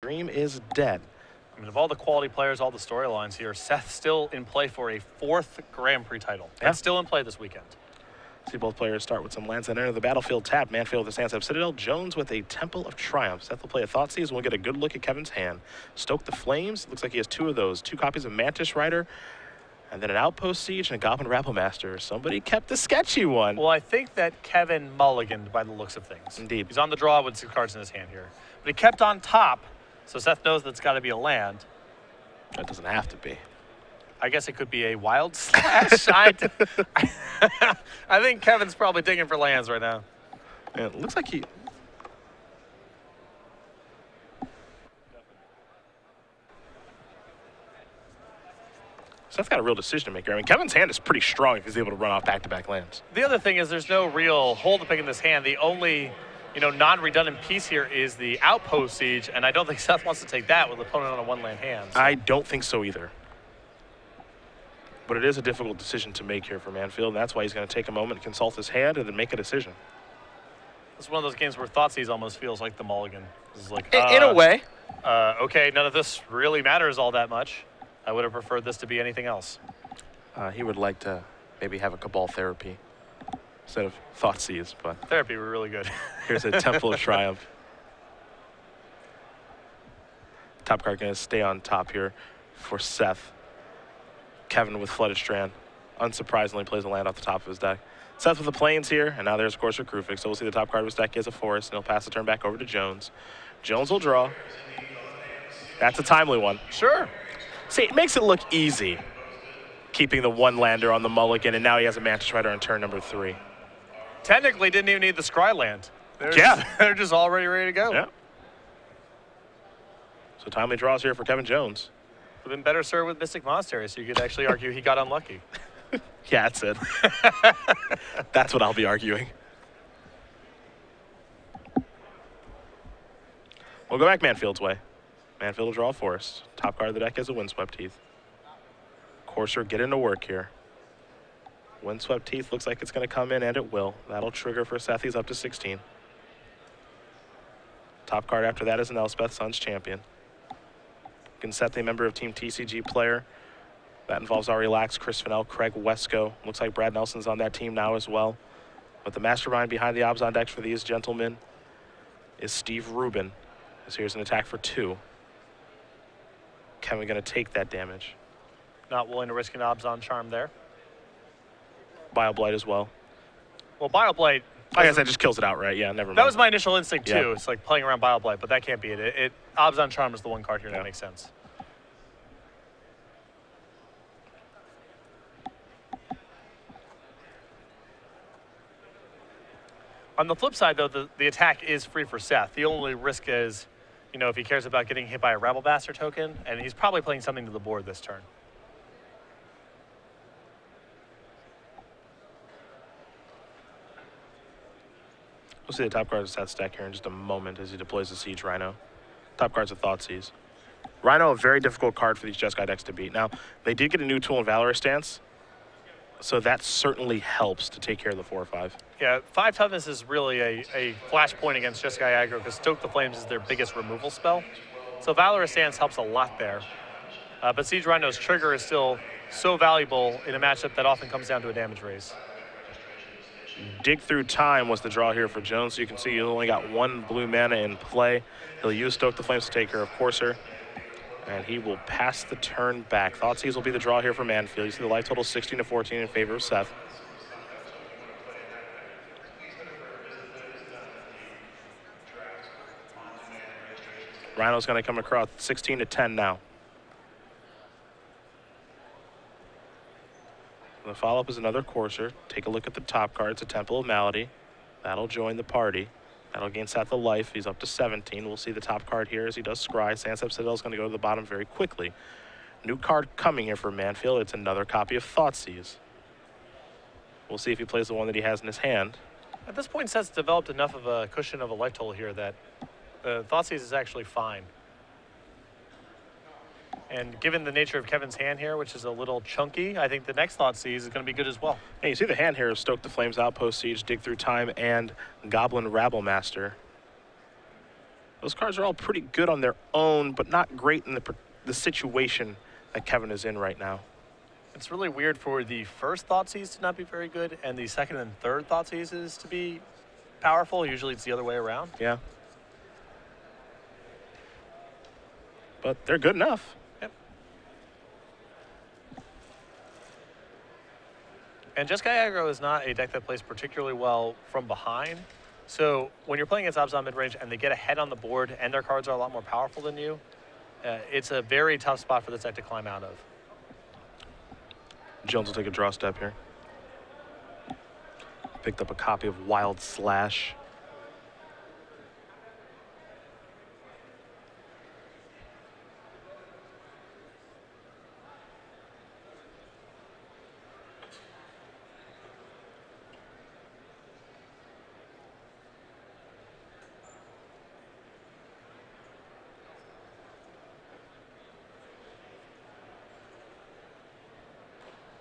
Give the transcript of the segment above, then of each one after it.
Dream is dead. I mean, of all the quality players, all the storylines here, Seth still in play for a 4th Grand Prix title. Yeah. And still in play this weekend. See both players start with some lands that enter the battlefield tapped. Manfield with the Sands of Citadel, Jones with a Temple of Triumph. Seth will play a Thoughtseize, and we'll get a good look at Kevin's hand. Stoke the Flames, looks like he has 2 of those. 2 copies of Mantis Rider, and then an Outpost Siege and a Goblin Rabblemaster. Somebody kept the sketchy one. Well, I think that Kevin mulliganed by the looks of things. Indeed. He's on the draw with 2 cards in his hand here. But he kept on top, so Seth knows that's got to be a land. That doesn't have to be. I guess it could be a Wild Slash. I think Kevin's probably digging for lands right now. Yeah, it looks like he... Seth's got a real decision to make here. I mean, Kevin's hand is pretty strong if he's able to run off back-to-back lands. The other thing is there's no real hole to pick in this hand. The only, non-redundant piece here is the Outpost Siege, and I don't think Seth wants to take that with the opponent on a 1-land hand. So. I don't think so either. But it is a difficult decision to make here for Manfield, and that's why he's going to take a moment, consult his hand, and then make a decision. It's one of those games where Thoughtseize almost feels like the mulligan. It's like, in a way. Okay, none of this really matters all that much. I would have preferred this to be anything else. He would like to maybe have a Cabal Therapy instead of Thoughtseize, but... Therapy were really good. Here's a Temple of Triumph. Top card going to stay on top here for Seth. Kevin with Flooded Strand, unsurprisingly, plays a land off the top of his deck. Seth with the Plains here, and now there's, of course, your Krufix. So we'll see the top card of his deck is a Forest, and he'll pass the turn back over to Jones. Jones will draw. That's a timely one. Sure. See, it makes it look easy, keeping the 1-lander on the mulligan, and now he has a Mantis Rider on turn number 3. Technically, didn't even need the Scry land. They're just already ready to go. Yeah. So timely draws here for Kevin Jones. Would have been better served with Mystic Monastery, so you could actually argue he got unlucky. Yeah, that's it. That's what I'll be arguing. We'll go back Manfield's way. Manfield will draw a Forest. Top card of the deck is a Windswept Teeth. Courser, get into work here. Windswept Teeth looks like it's going to come in, and it will. That'll trigger for Seth. He's up to 16. Top card after that is an Elspeth Suns Champion. You can set a member of Team TCG player. That involves Ari Lax, Chris Fennell, Craig Wesco. Looks like Brad Nelson's on that team now as well. But the mastermind behind the Obs on decks for these gentlemen is Steve Rubin. As here's an attack for 2. Kevin going to take that damage. Not willing to risk an Obs-on Charm there. Bioblight as well. Well, Bioblight... I guess that just kills it outright. Yeah, never mind. That was my initial instinct, too. Yeah. It's like playing around Bioblight, but that can't be it. Obs-on Charm is the one card here that makes sense. On the flip side, though, the attack is free for Seth. The only risk is, if he cares about getting hit by a Rabblemaster token, and he's probably playing something to the board this turn. We'll see the top card of Seth's deck here in just a moment as he deploys the Siege Rhino. Top card's a Thoughtseize. Rhino, a very difficult card for these Jeskai decks to beat. Now, they did get a new tool in Valorous Stance, so that certainly helps to take care of the 4/5. Yeah, 5 toughness is really a flashpoint against Jeskai aggro because Stoke the Flames is their biggest removal spell. So Valorous Stance helps a lot there. But Siege Rhino's trigger is still so valuable in a matchup that often comes down to a damage raise. Dig Through Time was the draw here for Jones. So you can see he only got 1 blue mana in play. He'll use Stoke the Flames to take care of Courser. And he will pass the turn back. Thoughtseize will be the draw here for Manfield. You see the life total 16 to 14 in favor of Seth. Rhino's going to come across 16 to 10 now. The follow-up is another Courser. Take a look at the top card. It's a Temple of Malady. That'll join the party. That'll gain Seth a life. He's up to 17. We'll see the top card here as he does scry. Sands of Citadel is going to go to the bottom very quickly. New card coming here for Manfield. It's another copy of Thoughtseize. We'll see if he plays the one that he has in his hand. At this point, Seth's developed enough of a cushion of a life total here that Thoughtseize is actually fine. And given the nature of Kevin's hand here, which is a little chunky, I think the next Thoughtseize is going to be good as well. Hey, you see the hand here of Stoke the Flames, Outpost Siege, Dig Through Time, and Goblin Rabblemaster. Those cards are all pretty good on their own, but not great in the situation that Kevin is in right now. It's really weird for the first Thoughtseize to not be very good and the second and third Thoughtseizes to be powerful. Usually it's the other way around. Yeah. But they're good enough. Yep. And Jeskai Aggro is not a deck that plays particularly well from behind. So when you're playing against Abzan midrange and they get ahead on the board and their cards are a lot more powerful than you, it's a very tough spot for this deck to climb out of. Jones will take a draw step here. Picked up a copy of Wild Slash.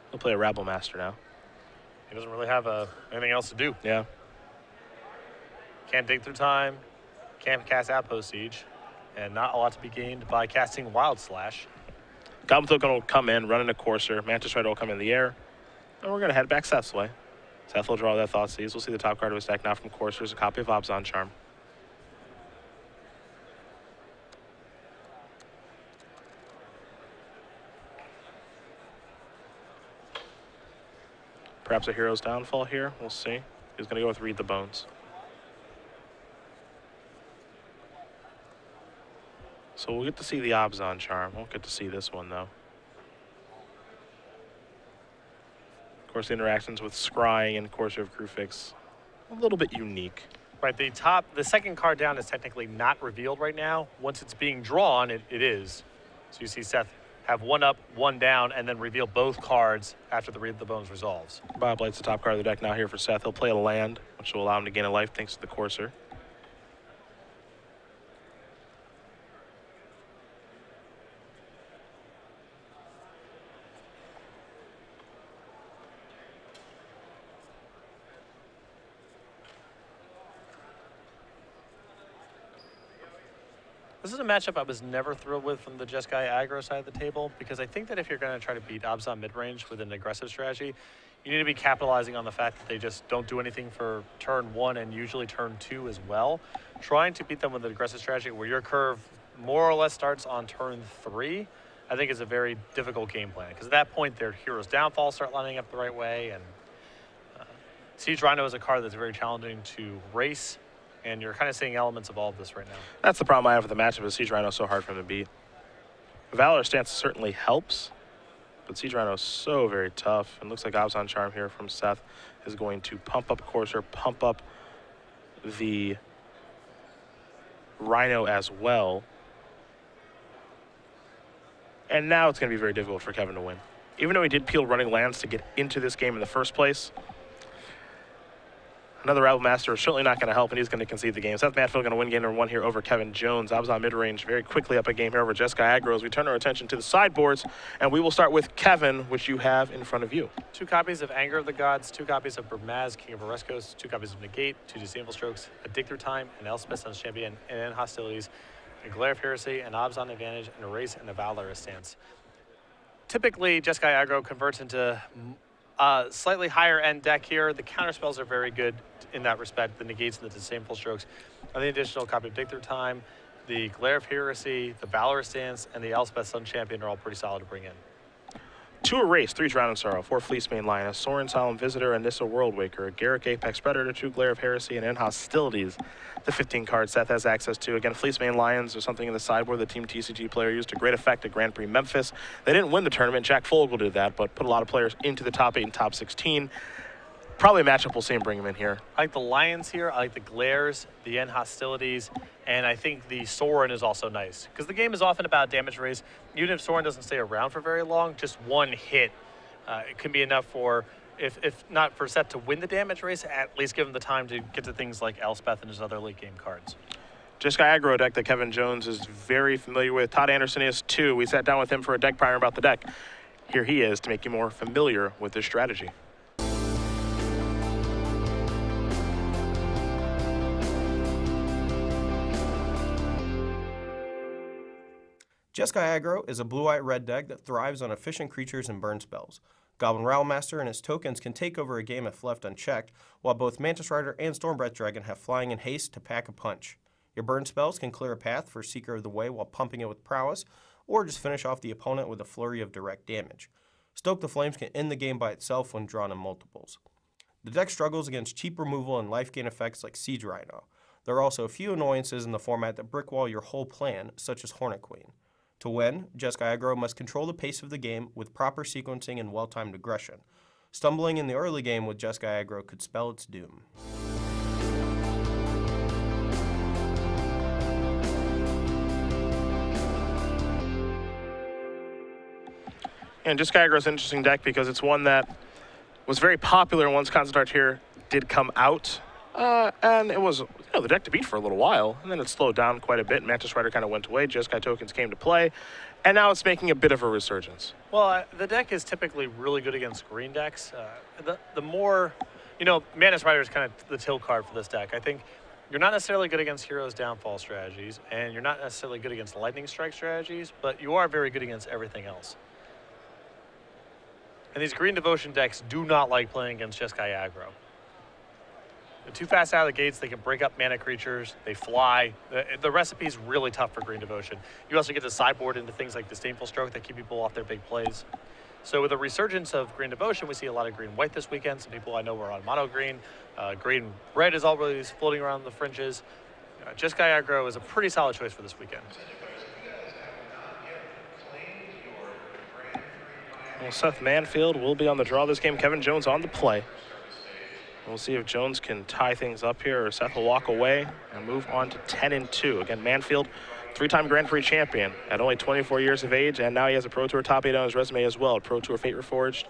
He'll play a Rabble Master now. He doesn't really have anything else to do. Yeah. Can't dig through time, can't cast Outpost Siege, and not a lot to be gained by casting Wild Slash. Goblin Token will come in, run into Courser. Mantis Rider will come in the air. And we're going to head back Seth's way. Seth will draw that Thoughtseize. We'll see the top card of his deck now from Courser is a copy of Abzan Charm. Perhaps a Hero's Downfall here. We'll see. He's going to go with Read the Bones. So we'll get to see the Abzan Charm. Won't get to see this one, though. Of course, the interactions with Scrying and Courser of Crufix, a little bit unique. Right, the second card down is technically not revealed right now. Once it's being drawn, it is. So you see Seth have one up, one down, and then reveal both cards after the Read the Bones resolves. Bob Light's the top card of the deck now here for Seth. He'll play a land, which will allow him to gain a life thanks to the Courser. This is a matchup I was never thrilled with from the Jeskai Aggro side of the table, because I think that if you're going to try to beat Abzan midrange with an aggressive strategy, you need to be capitalizing on the fact that they just don't do anything for turn 1 and usually turn 2 as well. Trying to beat them with an aggressive strategy where your curve more or less starts on turn 3, I think is a very difficult game plan, because at that point their Hero's Downfall start lining up the right way, and Siege Rhino is a card that's very challenging to race. And you're kind of seeing elements of all of this right now. That's the problem I have with the matchup is Siege Rhino is so hard for him to beat. Valor Stance certainly helps, but Siege Rhino is so very tough. And looks like Abzan Charm here from Seth is going to pump up Courser, pump up the Rhino as well. And now it's going to be very difficult for Kevin to win. Even though he did peel running lands to get into this game in the first place, another Rabble Master is certainly not going to help, and he's going to concede the game. Seth Manfield going to win game number 1 here over Kevin Jones. Abzan midrange very quickly up a game here over Jeskai Aggro as we turn our attention to the sideboards, and we will start with Kevin, which you have in front of you. 2 copies of Anger of the Gods, 2 copies of Burmaz, King of Oreskos, 2 copies of Negate, 2 Disdainful Strokes, a Dig Through Time, an Elspeth Sun's Champion, and End Hostilities, a Glare of Heresy, an Abzan Advantage, an Erase, and a Valor Stance. Typically, Jeskai Aggro converts into slightly higher end deck here. The counter spells are very good in that respect, the Negates and the Disdainful Strokes. And the additional copy of Dig Through Time, the Glare of Heresy, the Valor Stance, and the Elspeth Sun Champion are all pretty solid to bring in. 2 Erase, 3 Drown in Sorrow, 4 Fleecemane Lioness, Sorin Solemn Visitor, and Nissa Worldwaker, a Garruk Apex Predator, 2 Glare of Heresy, and End Hostilities. The 15 cards Seth has access to. Again, Fleecemane Lions or something in the sideboard the Team TCG player used to great effect at Grand Prix Memphis. They didn't win the tournament. Jack Fogle did that, but put a lot of players into the top 8 and top 16. Probably a matchup we'll see him bring him in here. I like the Lions here. I like the Glares, the End Hostilities, and I think the Sorin is also nice, because the game is often about damage raise. Even if Sorin doesn't stay around for very long, just one hit it can be enough for, if not for Seth to win the damage race, at least give him the time to get to things like Elspeth and his other late game cards. Jeskai Aggro deck that Kevin Jones is very familiar with. Todd Anderson is too. We sat down with him for a deck primer about the deck. Here he is to make you more familiar with this strategy. Jeskai Aggro is a blue-white red deck that thrives on efficient creatures and burn spells. Goblin Rattlemaster and its tokens can take over a game if left unchecked, while both Mantis Rider and Stormbreath Dragon have flying and haste to pack a punch. Your burn spells can clear a path for Seeker of the Way while pumping it with prowess, or just finish off the opponent with a flurry of direct damage. Stoke the Flames can end the game by itself when drawn in multiples. The deck struggles against cheap removal and life gain effects like Siege Rhino. There are also a few annoyances in the format that brickwall your whole plan, such as Hornet Queen. To win, Jeskai Aggro must control the pace of the game with proper sequencing and well-timed aggression. Stumbling in the early game with Jeskai Aggro could spell its doom. And Jeskai Aggro is an interesting deck because it's one that was very popular once Concentrate here did come out. And it was the deck to beat for a little while, and then it slowed down quite a bit. Mantis Rider kind of went away. Jeskai tokens came to play, and now it's making a bit of a resurgence. Well, the deck is typically really good against green decks. The more, Mantis Rider is kind of the tilt card for this deck. I think you're not necessarily good against Hero's Downfall strategies, and you're not necessarily good against Lightning Strike strategies, but you are very good against everything else. And these Green Devotion decks do not like playing against Jeskai Aggro. They're too fast out of the gates. They can break up mana creatures. They fly. The recipe is really tough for Green Devotion. You also get to sideboard into things like Disdainful Stroke that keep people off their big plays. So with a resurgence of Green Devotion, we see a lot of green-white this weekend. Some people I know were on mono-green. Green-red is always floating around the fringes. Jeskai Aggro is a pretty solid choice for this weekend. Well, Seth Manfield will be on the draw this game. Kevin Jones on the play. We'll see if Jones can tie things up here, or Seth will walk away and move on to 10-2. Again, Manfield, three-time Grand Prix champion at only 24 years of age, and now he has a Pro Tour top 8 on his resume as well. Pro Tour Fate Reforged,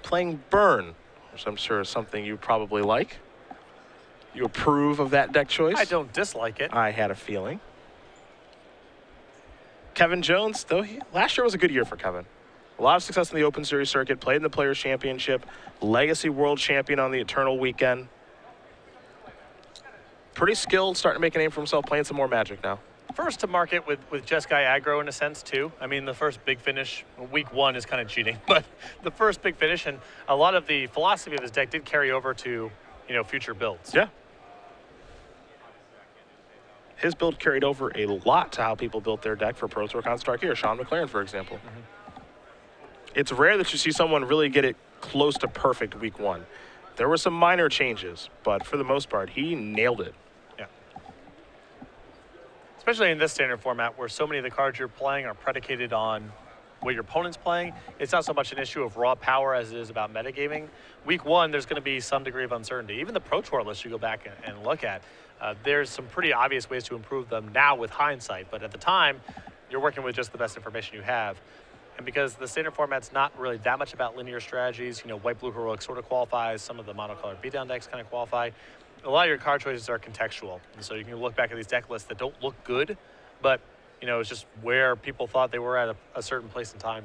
playing Burn, which I'm sure is something you probably like. You approve of that deck choice? I don't dislike it. I had a feeling. Kevin Jones, though, last year was a good year for Kevin. A lot of success in the Open Series circuit, played in the Players' Championship, Legacy World Champion on the Eternal weekend. Pretty skilled, starting to make a name for himself, playing some more Magic now. First to market with Jeskai Aggro in a sense, too. I mean, the first big finish, week one is kind of cheating, but the first big finish, and a lot of the philosophy of his deck did carry over to, future builds. Yeah. His build carried over a lot to how people built their deck for Pro Tour Construct here. Sean McLaren, for example. Mm-hmm. It's rare that you see someone really get it close to perfect week one. There were some minor changes, but for the most part, he nailed it. Yeah. Especially in this standard format where so many of the cards you're playing are predicated on what your opponent's playing. It's not so much an issue of raw power as it is about metagaming. Week one, there's going to be some degree of uncertainty. Even the Pro Tour list you go back and look at, there's some pretty obvious ways to improve them now with hindsight, but at the time, you're working with just the best information you have. And because the standard format's not really that much about linear strategies, white, blue, heroic sort of qualifies, some of the monocolored beatdown decks kind of qualify. A lot of your card choices are contextual. And so you can look back at these deck lists that don't look good, but, it's just where people thought they were at a certain place in time.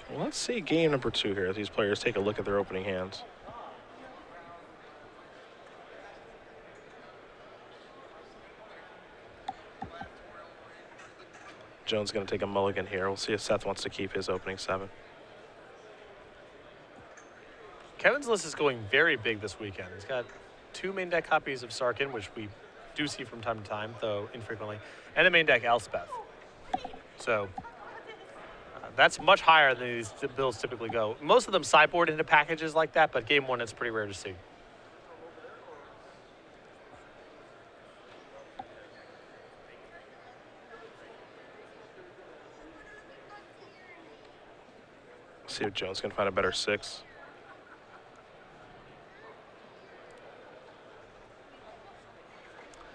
Well, let's see game number 2 here as these players take a look at their opening hands. Jones going to take a mulligan here. We'll see if Seth wants to keep his opening 7. Kevin's list is going very big this weekend. He's got 2 main deck copies of Sarkhan, which we do see from time to time, though infrequently, and a main deck Elspeth. So that's much higher than these builds typically go. Most of them sideboard into packages like that, but game 1 it's pretty rare to see. See if Jones can find a better 6.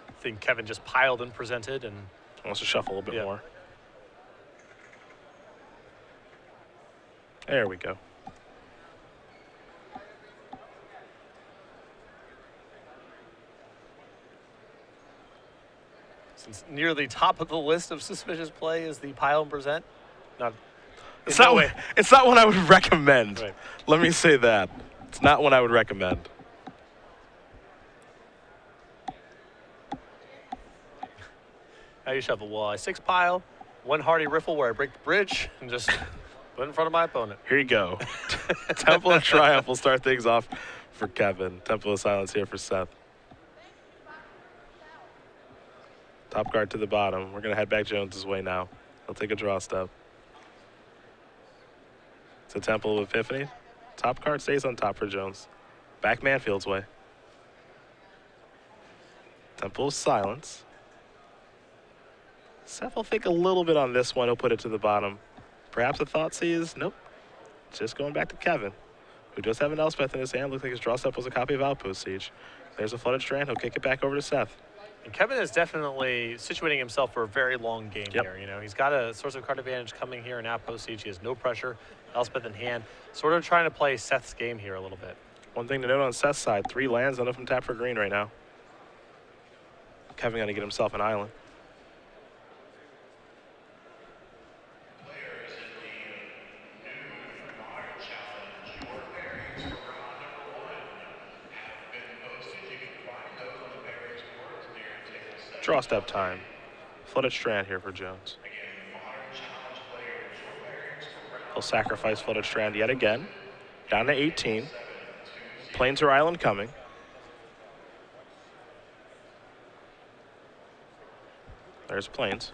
I think Kevin just piled and presented and wants to shuffle a little bit more. There we go. It's near the top of the list of suspicious play is the pile and present. It's not one I would recommend. Right. Let me say that. It's not one I would recommend. Now you shuffle. Well, I 6 pile, 1 hearty riffle where I break the bridge and just put it in front of my opponent. Here you go. Temple of Triumph will start things off for Kevin. Temple of Silence here for Seth. Top card to the bottom. We're going to head back Jones's way now. He'll take a draw step. It's a Temple of Epiphany. Top card stays on top for Jones. Back Manfield's way. Temple of Silence. Seth will think a little bit on this one. He'll put it to the bottom. Perhaps a thought sees. Nope. Just going back to Kevin, who does have an Elspeth in his hand. Looks like his draw step was a copy of Outpost Siege. There's a Flooded Strand. He'll kick it back over to Seth. And Kevin is definitely situating himself for a very long game here. You know, he's got a source of card advantage coming here in Outpost Siege. He has no pressure. Elspeth in hand. Sort of trying to play Seth's game here a little bit. One thing to note on Seth's side, 3 lands, none of them tap for green right now. Kevin got to get himself an island. Draw step time. Flooded Strand here for Jones. He'll sacrifice Flooded Strand yet again. Down to 18. Plains or island coming. There's Plains.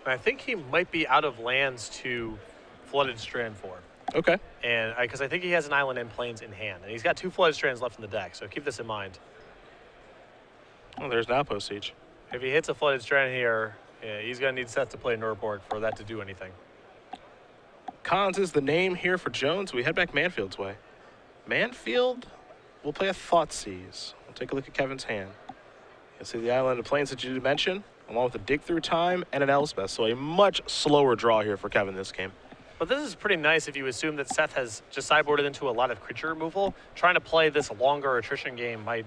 I think he might be out of lands to Flooded Strand for. Okay. And because I think he has an island and Plains in hand. And he's got 2 Flooded Strands left in the deck, so keep this in mind. Oh, there's an Outpost Siege. If he hits a Flooded Strand here, yeah, he's going to need Seth to play Nurburg for that to do anything. Cons is the name here for Jones. We head back Manfield's way. Manfield will play a Thoughtseize. We'll take a look at Kevin's hand. You'll see the island of Plains that you mentioned, along with a Dig Through Time and an Elspeth. So a much slower draw here for Kevin this game. But this is pretty nice if you assume that Seth has just sideboarded into a lot of creature removal. Trying to play this longer attrition game might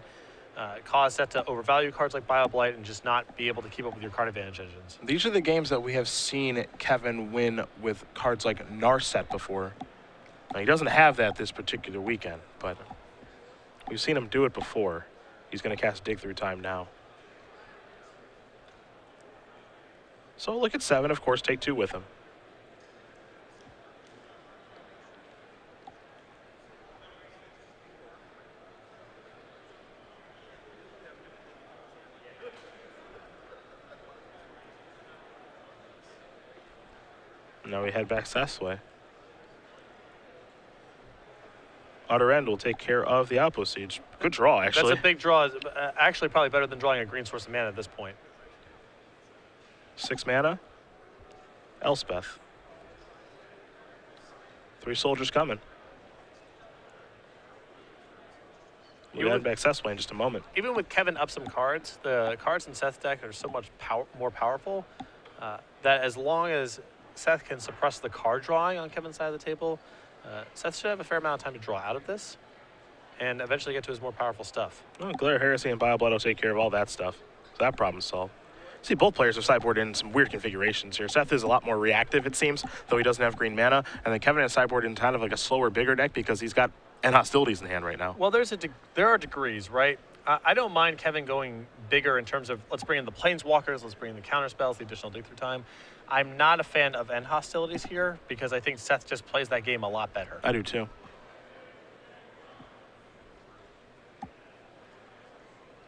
cause Seth to overvalue cards like Bioblight and just not be able to keep up with your card advantage engines. These are the games that we have seen Kevin win with cards like Narset before. Now, he doesn't have that this particular weekend, but we've seen him do it before. He's going to cast Dig Through Time now. So look at 7, of course, take 2 with him. Now we head back Seth's way. Outer End will take care of the Outpost Siege. Good draw, actually. That's a big draw. Actually, probably better than drawing a green source of mana at this point. 6 mana. Elspeth. 3 soldiers coming. We'll head back Seth's way in just a moment. Even with Kevin up some cards, the cards in Seth's deck are so much more powerful that as long as Seth can suppress the card drawing on Kevin's side of the table, Seth should have a fair amount of time to draw out of this and eventually get to his more powerful stuff. Well, Glare Heresy and Bioblood will take care of all that stuff. So that problem's solved. See, both players have sideboarded in some weird configurations here. Seth is a lot more reactive, it seems, though he doesn't have green mana. And then Kevin has sideboarded in kind of like a slower, bigger deck because he's got End Hostilities in hand right now. Well, there are degrees, right? I don't mind Kevin going bigger in terms of let's bring in the Planeswalkers, let's bring in the counter spells, the additional Dig Through Time. I'm not a fan of End Hostilities here because I think Seth just plays that game a lot better. I do too.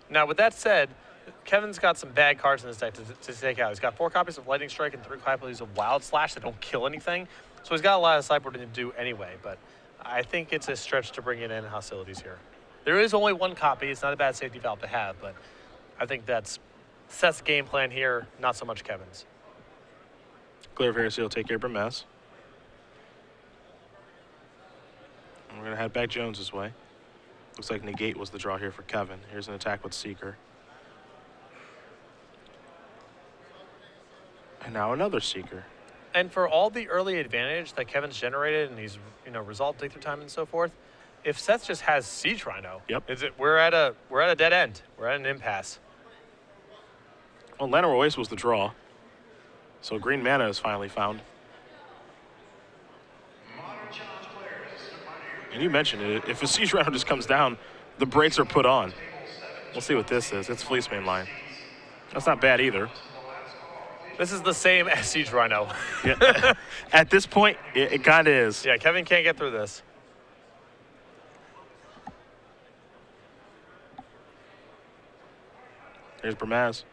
Now, with that said, Kevin's got some bad cards in his deck to take out. He's got 4 copies of Lightning Strike and 3 copies of Wild Slash that don't kill anything. So he's got a lot of sideboarding to do anyway, but I think it's a stretch to bring in End Hostilities here. There is only 1 copy. It's not a bad safety valve to have, but I think that's Seth's game plan here, not so much Kevin's. Glare Heresy will take care of Brimess. And we're going to head back Jones's way. Looks like Negate was the draw here for Kevin. Here's an attack with Seeker. And now another Seeker. And for all the early advantage that Kevin's generated and he's, resolved Dig Through Time and so forth, if Seth just has Siege Rhino, yep, we're at a dead end. We're at an impasse. Well, Llanowar Waste was the draw. So green mana is finally found. And you mentioned it, if a siege round just comes down, the brakes are put on. We'll see what this is. It's Fleece Main Line. That's not bad either. This is the same as Siege Rhino. Yeah. At this point, it kind of is. Yeah, Kevin can't get through this. Here's Bermaz.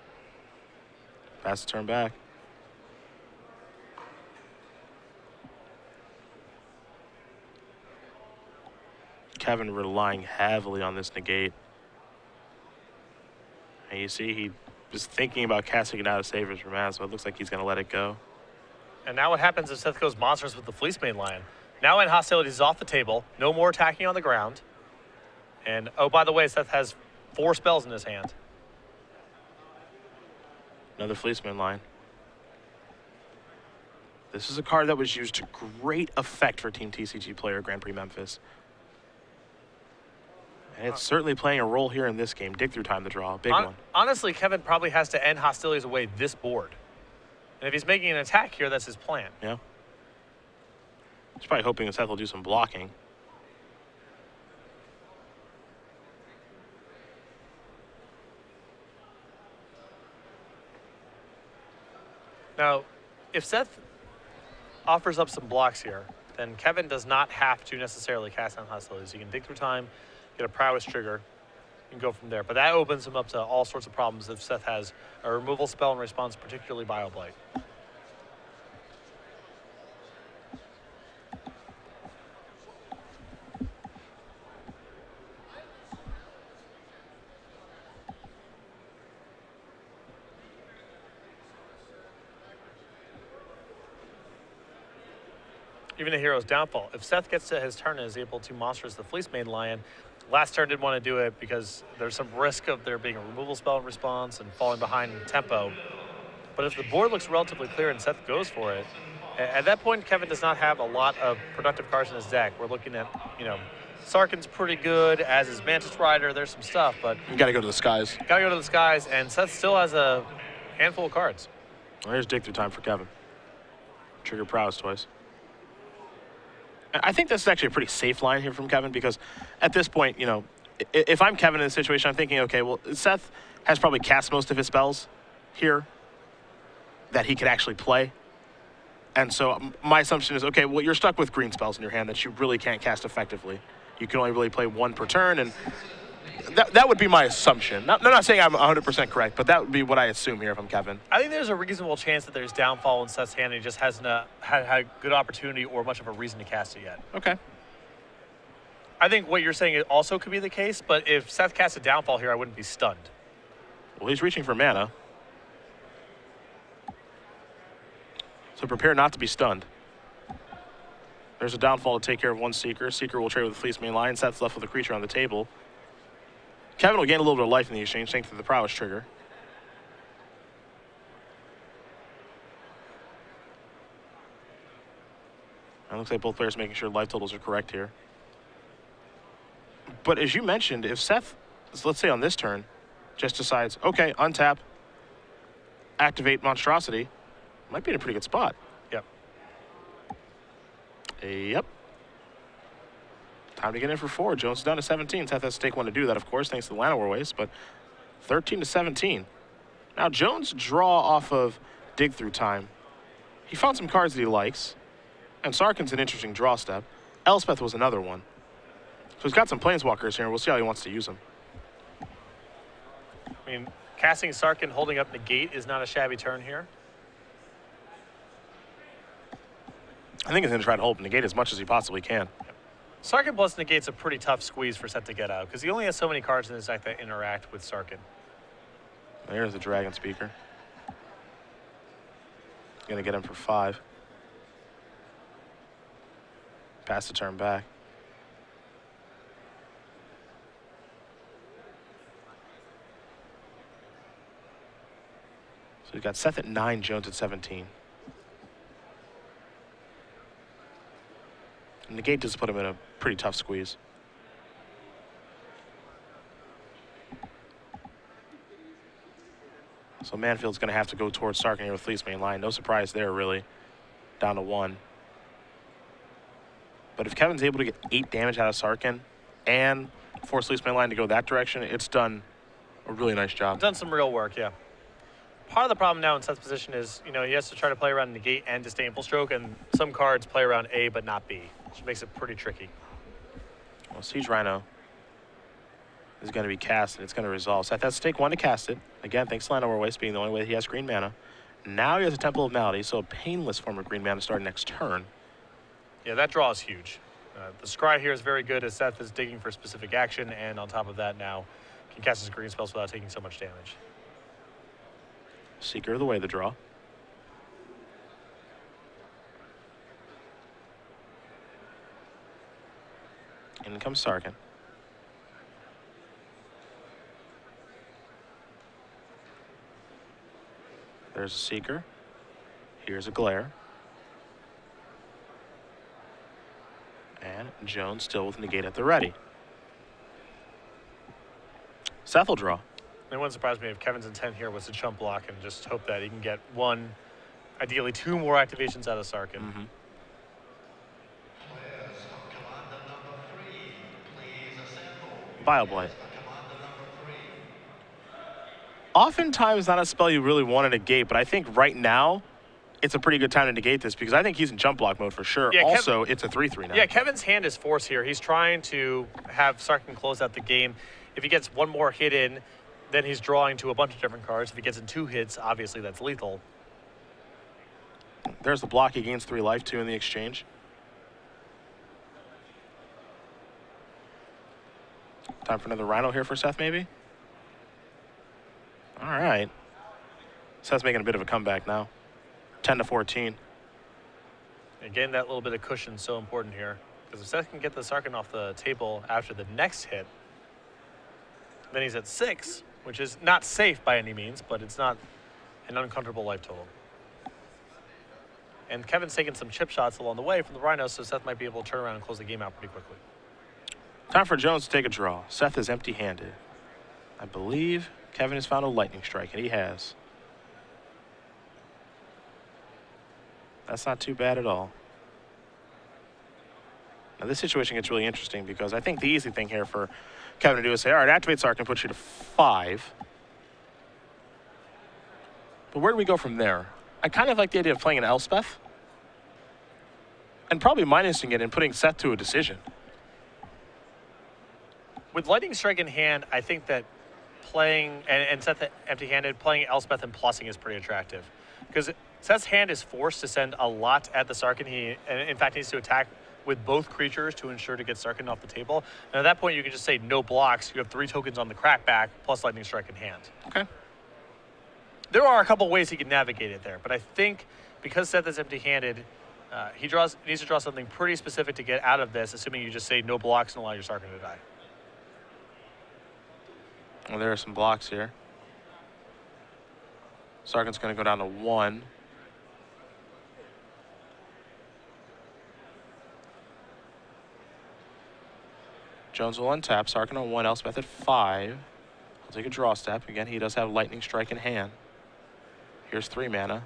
Pass the turn back. Kevin relying heavily on this negate. And you see he was thinking about casting it out of Savers Bermaz, so it looks like he's going to let it go. And now what happens if Seth goes monsters with the Fleece Main Lion? Now when hostilities is off the table, no more attacking on the ground. And, oh, by the way, Seth has 4 spells in his hand. Another Fleece Main Line. This is a card that was used to great effect for Team TCG player Grand Prix Memphis. And it's certainly playing a role here in this game. Dig through time to draw, big one. Honestly, Kevin probably has to end hostilities away this board. And if he's making an attack here, that's his plan. Yeah. He's probably hoping that Seth will do some blocking. Now, if Seth offers up some blocks here, then Kevin does not have to necessarily cast on hostilities. You can dig through time, get a prowess trigger, and go from there. But that opens him up to all sorts of problems if Seth has a removal spell in response, particularly Bioblight. Even a hero's downfall. If Seth gets to his turn and is able to monsters the Fleece Main Lion, last turn didn't want to do it because there's some risk of there being a removal spell in response and falling behind in tempo. But if the board looks relatively clear and Seth goes for it, at that point Kevin does not have a lot of productive cards in his deck. We're looking at, Sarkhan's pretty good, as is Mantis Rider. There's some stuff, but You got to go to the skies. gotta go to the skies, and Seth still has a handful of cards. Well, here's dig through time for Kevin. Trigger prowess twice. I think this is actually a pretty safe line here from Kevin because at this point, if I'm Kevin in this situation, I'm thinking, okay, well, Seth has probably cast most of his spells here that he could actually play. And so my assumption is, okay, well, you're stuck with green spells in your hand that you really can't cast effectively. You can only really play 1 per turn, and that would be my assumption. I'm not saying I'm 100% correct, but that would be what I assume here if I'm Kevin. I think there's a reasonable chance that there's downfall in Seth's hand and he just hasn't had a good opportunity or much of a reason to cast it yet. Okay. I think what you're saying also could be the case, but if Seth casts a downfall here, I wouldn't be stunned. Well, he's reaching for mana. So prepare not to be stunned. There's a downfall to take care of 1 Seeker. Seeker will trade with the Fleece Main Lion. Seth's left with a creature on the table. Kevin will gain a little bit of life in the exchange thanks to the prowess trigger. And it looks like both players making sure life totals are correct here. But as you mentioned, if Seth, let's say on this turn, just decides, okay, untap, activate Monstrosity, might be in a pretty good spot. Yep. Yep. Time to get in for 4. Jones is down to 17. Seth has to take 1 to do that, of course, thanks to the Llanowar Waste, but 13 to 17. Now, Jones draw off of dig through time. He found some cards that he likes, and Sarkhan's an interesting draw step. Elspeth was another one. So he's got some Planeswalkers here, and we'll see how he wants to use them. I mean, casting Sarkhan holding up Negate is not a shabby turn here. I think he's going to try to hold Negate as much as he possibly can. Sarkhan plus Negate's a pretty tough squeeze for Seth to get out because he only has so many cards in his deck that interact with Sarkhan. There's the Dragon Speaker. Going to get him for 5. Pass the turn back. So we've got Seth at 9, Jones at 17. And Negate does put him in a pretty tough squeeze. So Manfield's going to have to go towards Sarkin here with Fleet's main line. No surprise there, really. Down to 1. But if Kevin's able to get 8 damage out of Sarkin and force Fleet's main line to go that direction, it's done a really nice job. Done some real work, yeah. Part of the problem now in Seth's position is, you know, he has to try to play around negate and disdainful stroke, and some cards play around A but not B, which makes it pretty tricky. Well, Siege Rhino is going to be cast, and it's going to resolve. Seth has to take 1 to cast it. Again, thanks to Lionel Waste being the only way he has green mana. Now he has a Temple of Malady, so a painless form of green mana starting next turn. Yeah, that draw is huge. The scry here is very good as Seth is digging for specific action, and on top of that now can cast his green spells without taking so much damage. Seeker of the Way, the draw. In comes Sarkin. There's a Seeker. Here's a Glare. And Jones still with negate at the ready. Seth will draw. It wouldn't surprise me if Kevin's intent here was to chump block and just hope that he can get 1, ideally 2 more activations out of Sarkin. Mm-hmm. Bile Blight. Oftentimes not a spell you really want to negate, but I think right now it's a pretty good time to negate this because I think he's in jump block mode for sure. Yeah, also, it's a 3/3 now. Yeah, Kevin's hand is force here. He's trying to have Sarkin close out the game. If he gets 1 more hit in, then he's drawing to a bunch of different cards. If he gets in 2 hits, obviously that's lethal. There's the block. He gains 3 life, 2 in the exchange. Time for another Rhino here for Seth, maybe? All right. Seth's making a bit of a comeback now. 10 to 14. Again, that little bit of cushion is so important here. Because if Seth can get the Sarkin off the table after the next hit, then he's at 6, which is not safe by any means, but it's not an uncomfortable life total. And Kevin's taking some chip shots along the way from the Rhino, so Seth might be able to turn around and close the game out pretty quickly. Time for Jones to take a draw. Seth is empty-handed. I believe Kevin has found a lightning strike, and he has. That's not too bad at all. Now this situation gets really interesting because I think the easy thing here for Kevin to do is say, all right, activate Sarkin, put you to 5. But where do we go from there? I kind of like the idea of playing an Elspeth and probably minusing it and putting Seth to a decision. With Lightning Strike in hand, I think that playing, and Seth empty-handed, playing Elspeth and plussing is pretty attractive. Because Seth's hand is forced to send a lot at the Sarkin. He, in fact, needs to attack with both creatures to ensure to get Sarkin off the table. And at that point, you can just say no blocks. You have 3 tokens on the crackback plus Lightning Strike in hand. Okay. There are a couple ways he can navigate it there, but I think because Seth is empty-handed, he needs to draw something pretty specific to get out of this, assuming you just say no blocks and allow your Sarkin to die. Well, there are some blocks here. Sarkin's going to go down to 1. Jones will untap. Sarkin on 1, Elspeth at 5. He'll take a draw step. Again, he does have Lightning Strike in hand. Here's 3 mana.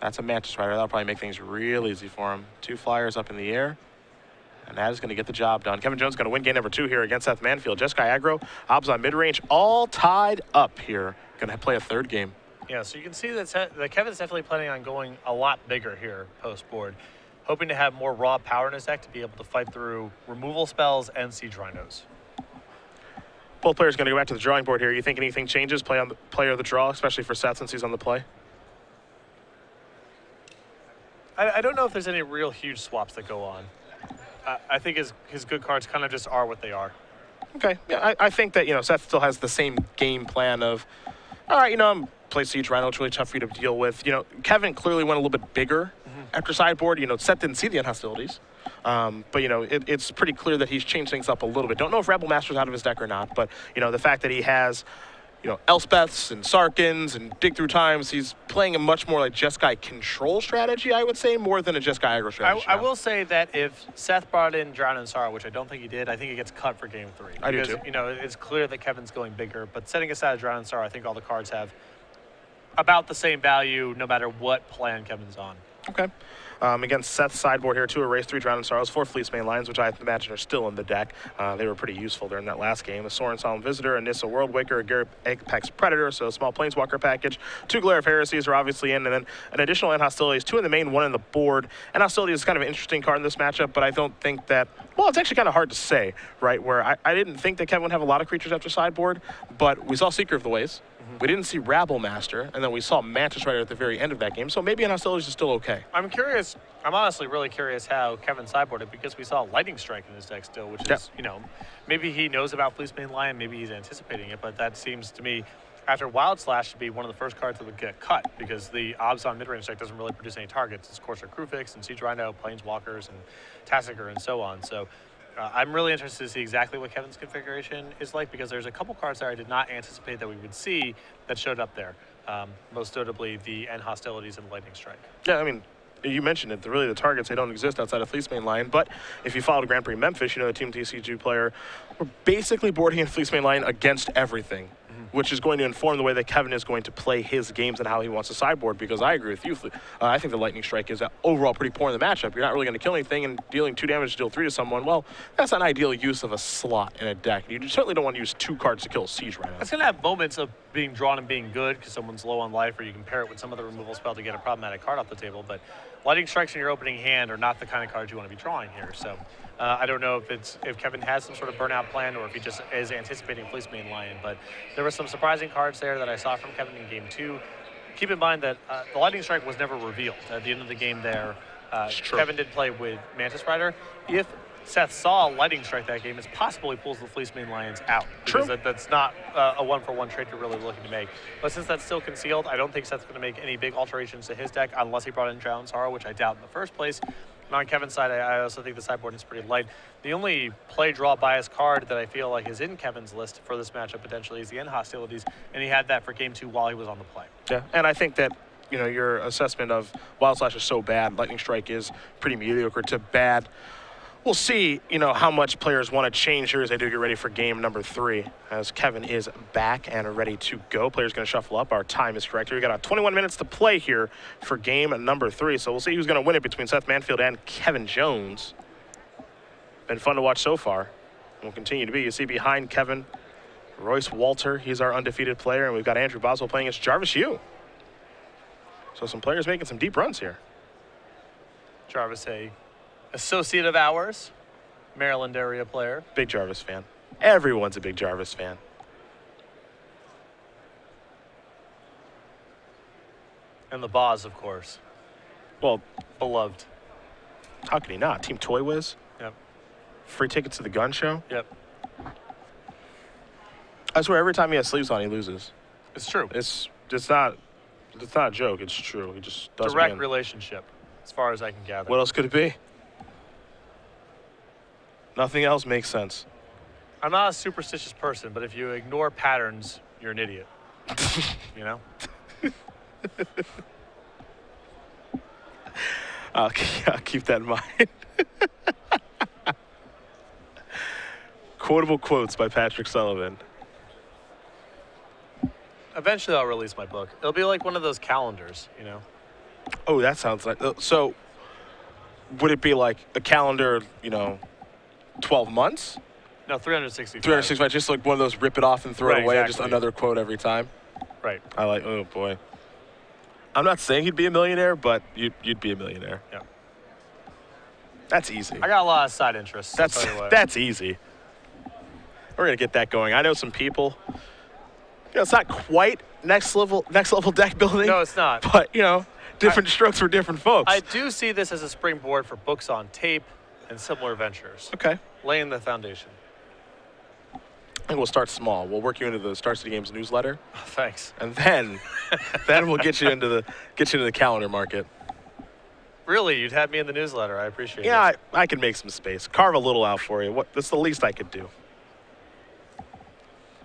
That's a Mantis Rider. That'll probably make things real easy for him. 2 flyers up in the air. And that is going to get the job done. Kevin Jones going to win game number 2 here against Seth Manfield. Jeskai aggro, Hobbs on mid-range, all tied up here. Going to play a 3rd game. Yeah, so you can see that Kevin's definitely planning on going a lot bigger here post-board. Hoping to have more raw power in his deck to be able to fight through removal spells and Siege Rhinos. Both players going to go back to the drawing board here. You think anything changes? Play on the player of the draw, especially for Seth since he's on the play? I don't know if there's any real huge swaps that go on. I think his good cards kind of just are what they are. Okay, yeah, I think that, you know, Seth still has the same game plan of, all right, you know, I'm play Siege Rhino, it's really tough for you to deal with. You know, Kevin clearly went a little bit bigger after sideboard. You know, Seth didn't see the unhostilities. But, you know, it's pretty clear that he's changed things up a little bit. Don't know if Rebel Master's out of his deck or not, but, you know, the fact that he has, you know, Elspeths and Sarkins and Dig Through Times, he's playing a much more like Jeskai control strategy, I would say, more than a Jeskai aggro strategy. I will say that if Seth brought in Drown in Sorrow, which I don't think he did, I think he gets cut for game 3. I do too. You know, it's clear that Kevin's going bigger, but setting aside Drown in Sorrow, I think all the cards have about the same value no matter what plan Kevin's on. Okay. Against Seth's sideboard here, 2 Erase, 3 Drowning Sorrows, 4 Fleece Main Lines, which I imagine are still in the deck. They were pretty useful during that last game. A Sorin Solemn Visitor, a Nissa Worldwaker, a Garrett Apex Predator, so a small Planeswalker package. 2 Glare of Heresies are obviously in, and then an additional End Hostilities, 2 in the main, 1 in the board. End Hostilities is kind of an interesting card in this matchup, but I don't think that, well, it's actually kind of hard to say, right? Where I didn't think that Kevin would have a lot of creatures after sideboard, but we saw Seeker of the Ways. We didn't see Rabble Master, and then we saw Mantis Rider at the very end of that game, so maybe End Hostilities is still okay. I'm curious. I'm honestly really curious how Kevin sideboarded, because we saw Lightning Strike in his deck still, which is, you know, maybe he knows about Fleece Main Lion, maybe he's anticipating it, but that seems to me, after Wild Slash, to be one of the first cards that would get cut, because the Obs on mid-range deck doesn't really produce any targets. It's Courser Crewfix and Siege Rhino, Planeswalkers, and Tassiger, and so on. So I'm really interested to see exactly what Kevin's configuration is like, because there's a couple cards there I did not anticipate that we would see that showed up there. Most notably the End Hostilities and Lightning Strike. Yeah, I mean, you mentioned it. Really, the targets, they don't exist outside of Fleece Main Lion. But if you followed Grand Prix Memphis, you know the Team TCG player, we're basically boarding in Fleece Main Lion against everything, which is going to inform the way that Kevin is going to play his games and how he wants to sideboard, because I agree with you. I think the Lightning Strike is overall pretty poor in the matchup. You're not really going to kill anything, and dealing 2 damage to deal 3 to someone, well, that's an ideal use of a slot in a deck. You certainly don't want to use 2 cards to kill a Siege Rhino. It's going to have moments of being drawn and being good because someone's low on life, or you can pair it with some other removal spell to get a problematic card off the table, but Lightning Strikes in your opening hand are not the kind of cards you want to be drawing here. So I don't know if Kevin has some sort of burnout plan, or if he just is anticipating Fleece Main Lion, but there were some surprising cards there that I saw from Kevin in game 2. Keep in mind that the Lightning Strike was never revealed at the end of the game there. Kevin did play with Mantis Rider. If Seth saw Lightning Strike that game, it's possible he pulls the Fleece Main Lions out. True. Because that's not a one-for-one trade you're really looking to make. But since that's still concealed, I don't think Seth's going to make any big alterations to his deck unless he brought in Drowned Sorrow, which I doubt in the first place. And on Kevin's side, I also think the sideboard is pretty light. The only play-draw bias card that I feel like is in Kevin's list for this matchup potentially is the End Hostilities, and he had that for game 2 while he was on the play. Yeah, and I think that, you know, your assessment of Wild Slash is so bad, Lightning Strike is pretty mediocre to bad. We'll see, you know, how much players want to change here as they do get ready for game number 3, as Kevin is back and ready to go. Players going to shuffle up. Our time is correct here. We got 21 minutes to play here for game number 3, so we'll see who's going to win it between Seth Manfield and Kevin Jones. Been fun to watch so far. Will continue to be. You see behind Kevin, Royce Walter. He's our undefeated player, and we've got Andrew Boswell playing against Jarvis Yu. So some players making some deep runs here. Jarvis, a associate of ours, Maryland area player. Big Jarvis fan. Everyone's a big Jarvis fan. And the Boz, of course. Well, beloved. How could he not? Team Toy Wiz? Yep. Free tickets to the gun show? Yep. I swear every time he has sleeves on, he loses. It's true. It's not a joke. It's true. He just doesn't direct win. Relationship, as far as I can gather. What else could it be? Nothing else makes sense. I'm not a superstitious person, but if you ignore patterns, you're an idiot. You know? I'll keep that in mind. Quotable quotes by Patrick Sullivan. Eventually, I'll release my book. It'll be like one of those calendars, you know? Oh, that sounds like... So, would it be like a calendar, you know, 12 months? No, 365. 365, just like one of those rip it off and throw it away, exactly. and just another quote every time? Right. I like, oh boy. I'm not saying he'd be a millionaire, but you'd be a millionaire. Yeah. That's easy. I got a lot of side interests. That's easy. We're gonna get that going. I know some people. You know, it's not quite next level deck building. No, it's not. But you know, different strokes for different folks. I do see this as a springboard for books on tape and similar ventures. Okay. Laying the foundation. I think we'll start small. We'll work you into the Star City Games newsletter. Oh, thanks. And then we'll get you into the calendar market. Really, you'd have me in the newsletter. I appreciate it. Yeah, I can make some space. Carve a little out for you. That's the least I could do.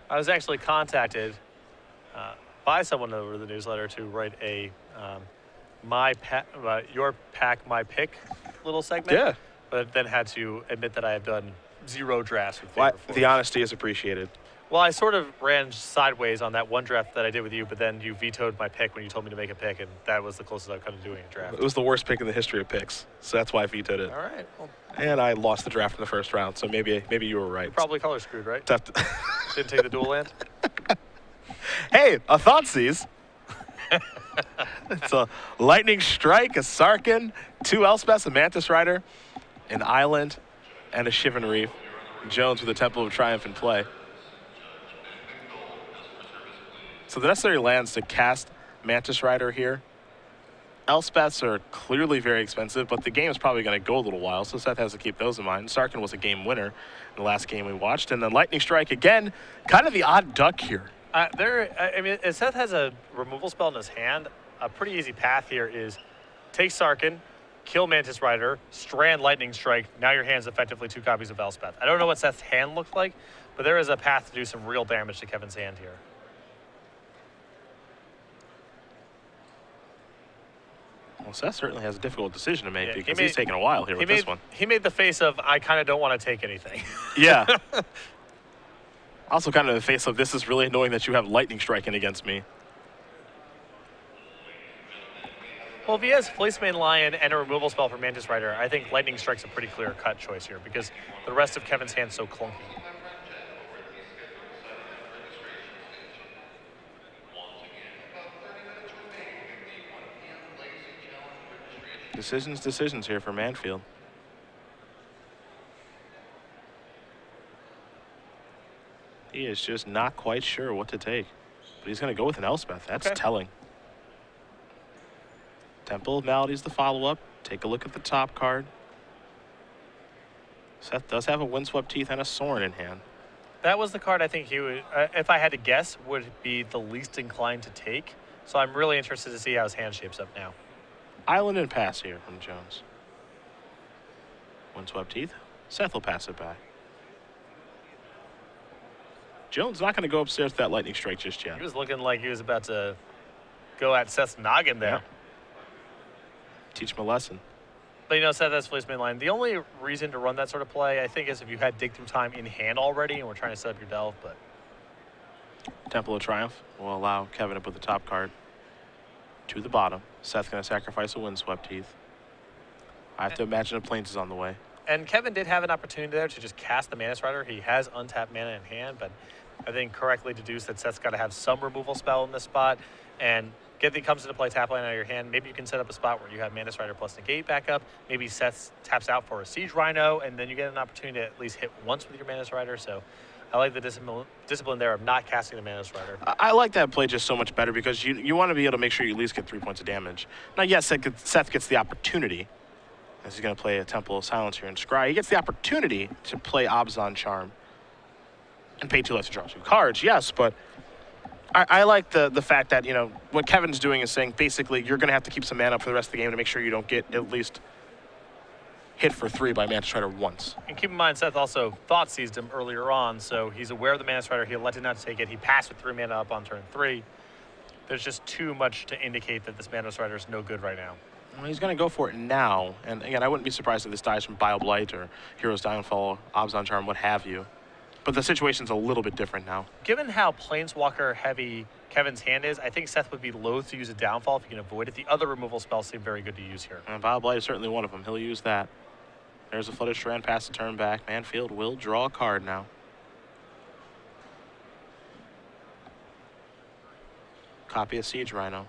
I was actually contacted by someone over the newsletter to write a your pack, my pick little segment. Yeah. But then had to admit that I have done 0 drafts with Well, Favorite the honesty is appreciated. Well, I sort of ran sideways on that one draft that I did with you, but then you vetoed my pick when you told me to make a pick, and that was the closest I could to doing a draft. It was the worst pick in the history of picks, so that's why I vetoed it. All right. Well, And I lost the draft in the first round, so maybe you were right. probably color screwed, right? Tough to Didn't take the dual land. Hey, a Thoughtseize. It's a Lightning Strike, a Sarkin, 2 Elspeths, a Mantis Rider, an Island, and a Shivan Reef. Jones with a Temple of Triumph in play. So the necessary lands to cast Mantis Rider here. Elspeths are clearly very expensive, but the game is probably going to go a little while, so Seth has to keep those in mind. Sarkin was a game winner in the last game we watched. And then Lightning Strike again, kind of the odd duck here. I mean, if Seth has a removal spell in his hand, a pretty easy path here is take Sarkin, kill Mantis Rider, strand Lightning Strike. Now your hand's effectively 2 copies of Elspeth. I don't know what Seth's hand looked like, but there is a path to do some real damage to Kevin's hand here. Well, Seth certainly has a difficult decision to make because he's taking a while here with this one. He made the face of, I kind of don't want to take anything. Yeah. Also kind of the face of, this is really annoying that you have Lightning Striking against me. Well, if he has Fleeceman Lion and a removal spell for Mantis Rider, I think Lightning Strike's a pretty clear-cut choice here because the rest of Kevin's hand's so clunky. Decisions here for Manfield. He is just not quite sure what to take. But he's going to go with an Elspeth. That's telling. Temple of Maladies the follow-up. Take a look at the top card. Seth does have a Windswept Teeth and a Sorin in hand. That was the card I think he would, if I had to guess, would be the least inclined to take. So I'm really interested to see how his hand shapes up now. Island and pass here from Jones. Windswept Teeth. Seth will pass it back. Jones not going to go upstairs to that Lightning Strike just yet. He was looking like he was about to go at Seth's noggin there. Yeah. Teach him a lesson. But you know, Seth has Fleeceman Line. The only reason to run that sort of play, I think, is if you had Dig Through Time in hand already and we're trying to set up your delve, but... Temple of Triumph will allow Kevin to put the top card to the bottom. Seth going to sacrifice a Windswept Teeth. I have to imagine a Plains is on the way. And Kevin did have an opportunity there to just cast the Mantis Rider. He has untapped mana in hand, but I think correctly deduced that Seth's got to have some removal spell in this spot. And comes into play, tap land out of your hand. Maybe you can set up a spot where you have Mantis Rider plus negate back up. Maybe Seth taps out for a Siege Rhino, and then you get an opportunity to at least hit once with your Mantis Rider. So I like the discipline there of not casting the Mantis Rider. I like that play just so much better because you want to be able to make sure you at least get 3 points of damage. Now, yes, Seth gets the opportunity, as he's going to play a Temple of Silence here in Scry. He gets the opportunity to play Abzan Charm and pay 2 less to draw 2 cards, yes, but I like the fact that, you know, what Kevin's doing is saying basically you're going to have to keep some mana up for the rest of the game to make sure you don't get at least hit for 3 by Mantis Rider once. And keep in mind, Seth also Thoughtseized him earlier on, so he's aware of the Mantis Rider. He elected not to take it. He passed with 3 mana up on turn 3. There's just too much to indicate that this Mantis Rider is no good right now. Well, he's going to go for it now. And again, I wouldn't be surprised if this dies from Bioblight or Hero's Downfall, Abzan Charm, what have you. But the situation's a little bit different now. Given how Planeswalker heavy Kevin's hand is, I think Seth would be loath to use a Downfall if he can avoid it. The other removal spells seem very good to use here. And Bioblight is certainly one of them. He'll use that. There's a Flooded Strand, pass the turn back. Manfield will draw a card now. Copy of Siege Rhino.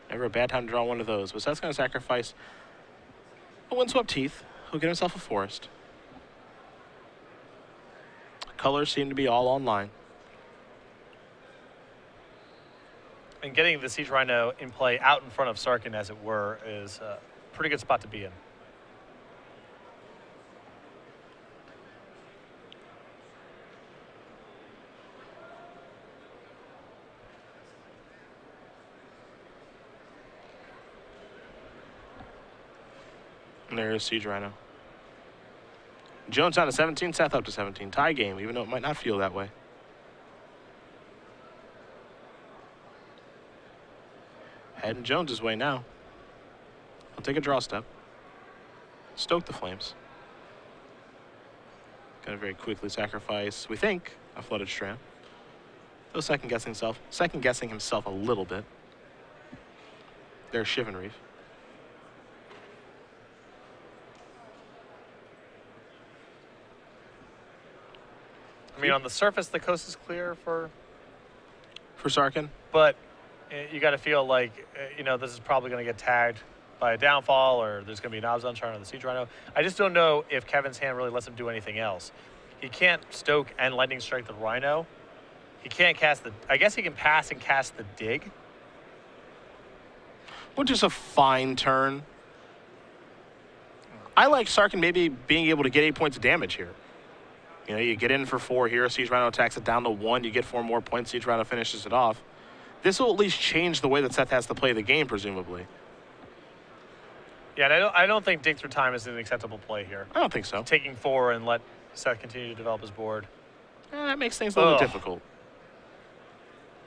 Never a bad time to draw one of those. But Seth's going to sacrifice a Windswept Teeth. He'll get himself a Forest. Colors seem to be all online. And getting the Siege Rhino in play out in front of Sarkin, as it were, is a pretty good spot to be in. And there's Siege Rhino. Jones down to 17, Seth up to 17. Tie game, even though it might not feel that way. Heading Jones's way now. He'll take a draw step. Stoke the Flames. Gonna very quickly sacrifice, we think, a Flooded Strand. Still second-guessing himself a little bit. There's Shivenreef. I mean, on the surface, the coast is clear for Sarkin. But you got to feel like, you know, this is probably going to get tagged by a downfall, or there's going to be an knobs unturn on the Siege Rhino. I just don't know if Kevin's hand really lets him do anything else. He can't stoke and lightning strike the Rhino. He can't cast the, I guess he can pass and cast the dig. Which is a fine turn. I like Sarkin maybe being able to get 8 points of damage here. You know, you get in for 4 here, Siege Rhino attacks it down to 1, you get 4 more points, Siege Rhino finishes it off. This will at least change the way that Seth has to play the game, presumably. Yeah, and I don't think dig through time is an acceptable play here. I don't think so. Taking 4 and let Seth continue to develop his board. That makes things a little difficult.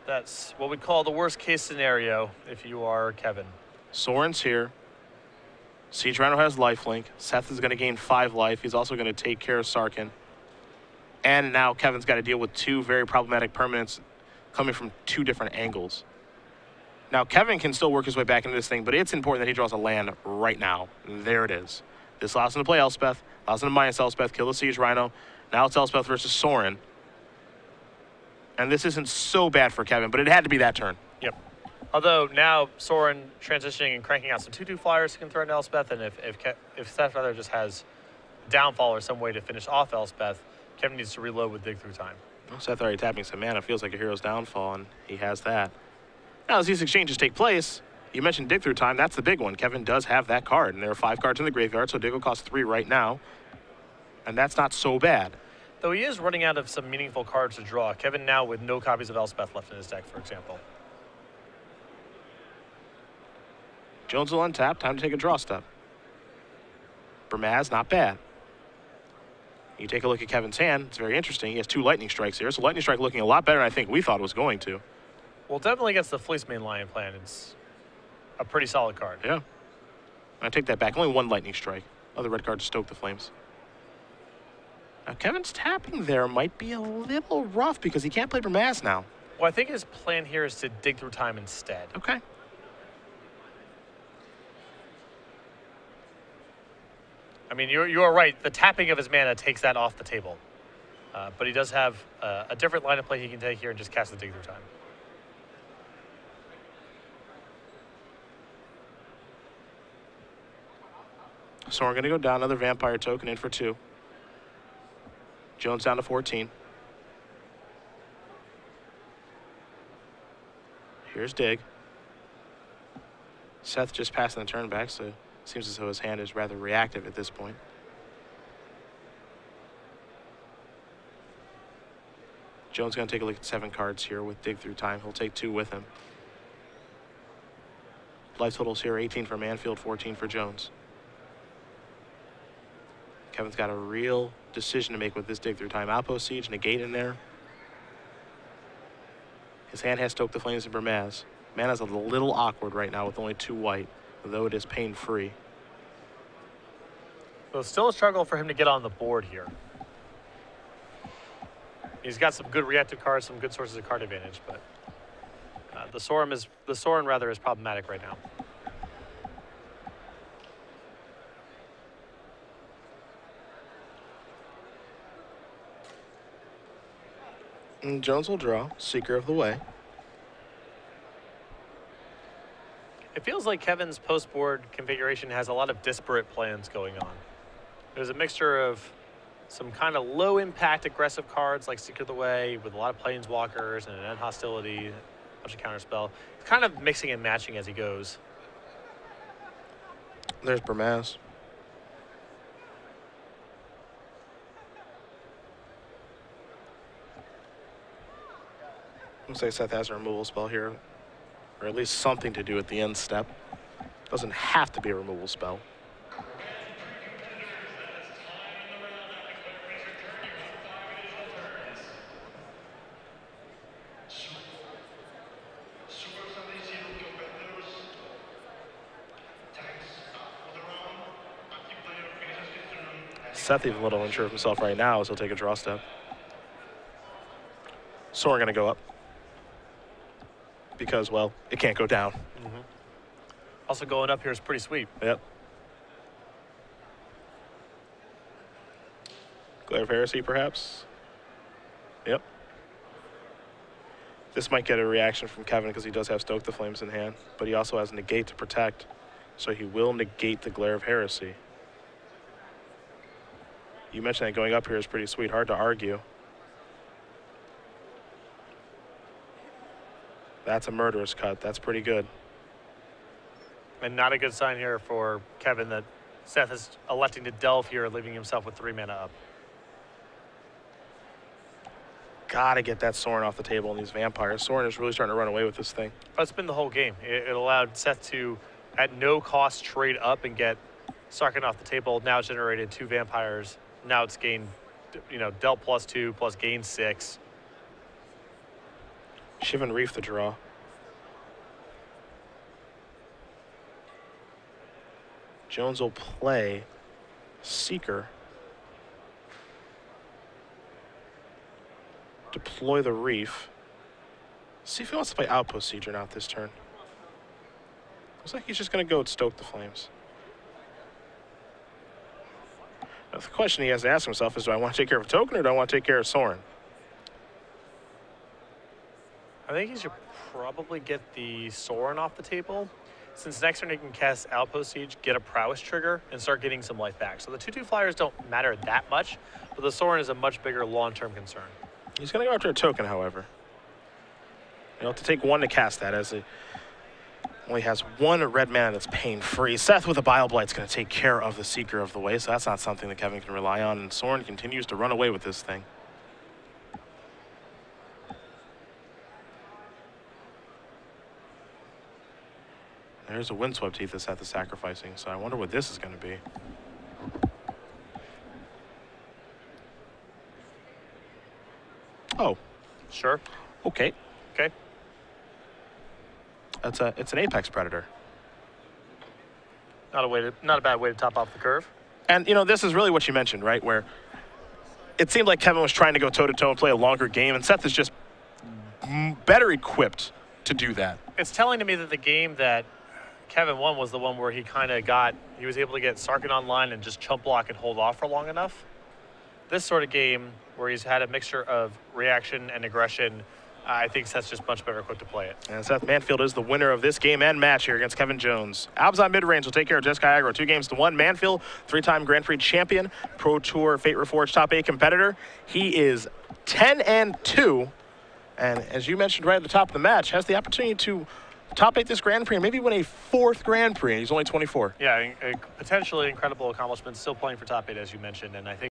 That's what we call the worst case scenario if you are Kevin. Soren's here. Siege Rhino has lifelink. Seth is going to gain 5 life. He's also going to take care of Sarkin. And now Kevin's got to deal with 2 very problematic permanents coming from 2 different angles. Now, Kevin can still work his way back into this thing, but it's important that he draws a land right now. There it is. This allows him to play Elspeth, allows him to minus Elspeth, kill the Siege Rhino. Now it's Elspeth versus Soren. And this isn't so bad for Kevin, but it had to be that turn. Yep. Although now Soren transitioning and cranking out some 2/2 flyers can threaten Elspeth, and if Seth rather just has downfall or some way to finish off Elspeth, Kevin needs to reload with dig through time. Well, Seth already tapping some mana. Feels like a hero's downfall, and he has that. Now, as these exchanges take place, you mentioned dig through time. That's the big one. Kevin does have that card, and there are 5 cards in the graveyard, so dig will cost 3 right now. And that's not so bad. Though he is running out of some meaningful cards to draw. Kevin now with no copies of Elspeth left in his deck, for example. Jones will untap. Time to take a draw step. Bermaz, not bad. You take a look at Kevin's hand. It's very interesting. He has 2 lightning strikes here. So lightning strike looking a lot better than I think we thought it was going to. Well, definitely against the Fleece Main Lion plan, it's a pretty solid card. Yeah. I take that back. Only 1 lightning strike. Other red card to stoke the flames. Now, Kevin's tapping there might be a little rough because he can't play Bermaz now. Well, I think his plan here is to dig through time instead. Okay. I mean, you're right. The tapping of his mana takes that off the table. But he does have a different line of play he can take here and just cast the dig through time. So we're going to go down another vampire token in for 2. Jones down to 14. Here's dig. Seth just passing the turn back, so it seems as though his hand is rather reactive at this point. Jones going to take a look at 7 cards here with dig through time. He'll take 2 with him. Life totals here, 18 for Manfield, 14 for Jones. Kevin's got a real decision to make with this dig through time. Outpost Siege, negate in there. His hand has Stoke the Flames and Bermaz. Mana's a little awkward right now with only 2 white, though it is pain-free. So it's still a struggle for him to get on the board here. He's got some good reactive cards, some good sources of card advantage, but the Soren is problematic right now. And Jones will draw, Seeker of the Way. It feels like Kevin's post-board configuration has a lot of disparate plans going on. There's a mixture of some kind of low-impact aggressive cards like Seeker of the Way with a lot of Planeswalkers and an End Hostility, a bunch of counterspell. It's kind of mixing and matching as he goes. There's Bermaz. Looks like Seth has a removal spell here, or at least something to do at the end step. Doesn't have to be a removal spell. Seth even a little unsure of himself right now, so he'll take a draw step. Soren gonna go up. because, well, it can't go down. Also going up here is pretty sweet. Yep. Glare of Heresy, perhaps. Yep. This might get a reaction from Kevin because he does have Stoke the Flames in hand, but he also has Negate to protect, so he will negate the Glare of Heresy. You mentioned that going up here is pretty sweet, hard to argue. That's a murderous cut. That's pretty good. And not a good sign here for Kevin that Seth is electing to delve here, leaving himself with 3 mana up. Gotta get that Sorin off the table on these vampires. Sorin is really starting to run away with this thing. That's been the whole game. It allowed Seth to, at no cost, trade up and get Sarkhan off the table. Now it's generated 2 vampires. Now it's gained, dealt +2 plus gain 6. Shivan Reef the draw. Jones will play Seeker. Deploy the Reef. See if he wants to play Outpost Siege or not this turn. Looks like he's just going to go with Stoke the Flames. Now, the question he has to ask himself is, do I want to take care of a token or do I want to take care of Sorin? I think he should probably get the Sorin off the table, since next turn he can cast Outpost Siege, get a Prowess trigger, and start getting some life back. So the 2/2 flyers don't matter that much, but the Sorin is a much bigger long-term concern. He's going to go after a token, however. You'll have to take 1 to cast that, as it only has 1 red mana that's pain-free. Seth with a Bile Blight's going to take care of the Seeker of the Way, so that's not something that Kevin can rely on, and Sorin continues to run away with this thing. There's a Windswept Teeth that Seth is sacrificing, so I wonder what this is going to be. Oh. Sure. Okay. Okay. It's an Apex Predator. Not a bad way to top off the curve. And, this is really what you mentioned, right? Where it seemed like Kevin was trying to go toe-to-toe and play a longer game, and Seth is just better equipped to do that. It's telling to me that the game that Kevin won was the one where he was able to get Sarkhan online and just chump block and hold off for long enough. This sort of game where he's had a mixture of reaction and aggression, I think Seth's just much better equipped to play it. And Seth Manfield is the winner of this game and match here against Kevin Jones. Albs on mid-range will take care of Jeskai Aggro 2-1. Manfield, 3-time Grand Prix champion, Pro Tour Fate Reforged top 8 competitor. He is 10-2, and as you mentioned right at the top of the match, has the opportunity to top 8 this Grand Prix and maybe win a 4th Grand Prix, and he's only 24. Yeah, a potentially incredible accomplishment, still playing for top 8 as you mentioned, and I think